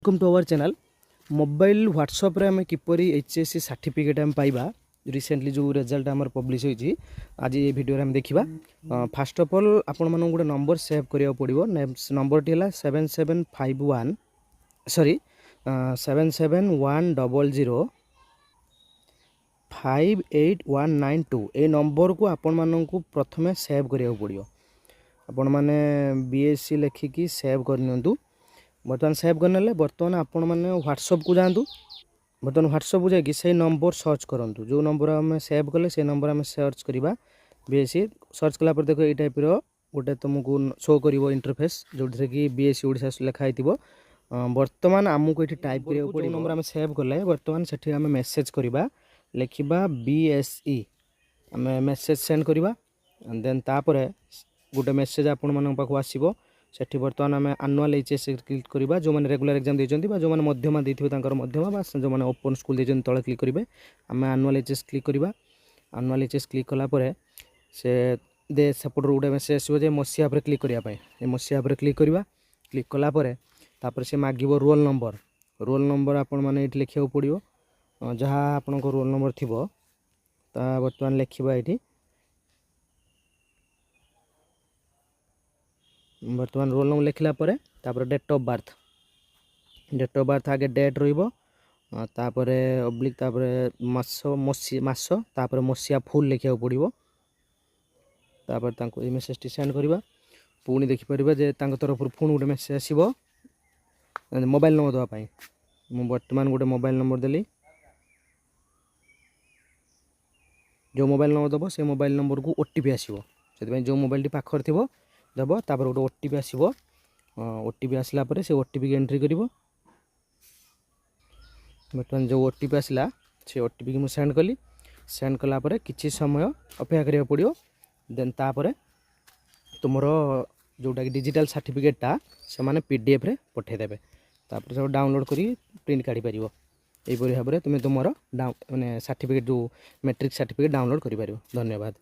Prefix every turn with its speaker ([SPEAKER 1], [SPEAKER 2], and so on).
[SPEAKER 1] Welcome to our channel mobile WhatsApp रे हमें किपरि HSC certificate हम पाइबा रिसेंटली जो रिजल्ट हमर पब्लिश होई आज ये वीडियो रे हम देखिबा। फर्स्ट ऑफ ऑल आपण मानन गुटे नंबर सेव करिया पड़िबो। नंबर टी हला 7751 सॉरी 7710058192 ए नंबर को आपण मानन को प्रथमे सेव करिया पड़िबो। आपण माने बीएससी लिखिकी सेव करनियंतु। बर्तमान सेव करने बर्तमान आपण मैंने व्हाट्सएप को जातु। बर्तमान व्हाट्सएप को जाकि से नंबर सर्च करूँ जो नंबर आम सेव कले से नंबर आम सर्च करवा। बीएससी सर्च कलापर देख ये टाइप गोटे तुमको शो कर इंटरफेस जो कि बीएससी ओडिशा लिखाई थो। बर्तमान आमको ये टाइप कर नंबर आम सेव कले बर्तमान से आम मेसेज करवा लिखा बीएसई आम मेसेज सेंड करवा। देन तापर गोटे मेसेज आपण मान पाक आसो सेठी बर्तमान आम आनुआल एचएस क्लिक करवा। जो मैंने रेगुलर एग्जाम देते जो मैंने मध्यमा देते मध्यमा जो मैंने ओपन स्कूल देते तले क्लिक करेंगे आम आनुआल एचएस क्लिक करवा। आनुआल एचएस क्लिक कलापर से दे सेपट गोटे मेसेज आसो जे मसीहा पर क्लिक करने मसीहा पर क्लिक करवा। क्लिक कलापर तापर से मागिब रोल नंबर आपण मैंने ये लिखा पड़ो जहाँ आपण रोल नंबर थी बर्तमान लिखा ये बर्तमान रोल नंबर लिखला तापर डेट ऑफ बर्थ आगे डेट रोपर ऑब्लिक तापर मास तापर मसीहा फुल लिखा पड़ो। तापर तांको ये मेसेज टी सेंड करवा। पुणी देखिपर जे तरफ पुणी गोटे मेसेज आसो मोबाइल नंबर देवाई। मु बर्तमान गोटे मोबाइल नंबर देली जो मोबाइल नंबर दब से मोबाइल नंबर को ओटीपी आसो से जो मोबाइल टी पाखर थी दब तापर गोटे ओटीपी आसो। ओटीपी आसला परे से ओटीपी की एंट्री करिवो। बर्तमान जो ओटीपी आसला से ओटीपी की मु सेंड कली। सेंड कला परे किछि समय अपेक्षा करिया पड़ियो। देन तापर तुमर जोटा कि डिजिटल सर्टिफिकेटटा से माने पीडीएफ रे पठे देबे। तापर सब डाउनलोड करी प्रिंट काढी परिवो। एई परि भाबरे तुमे तुमर माने सर्टिफिकेट जो मैट्रिक सर्टिफिकेट डाउनलोड करि परिवो। धन्यवाद।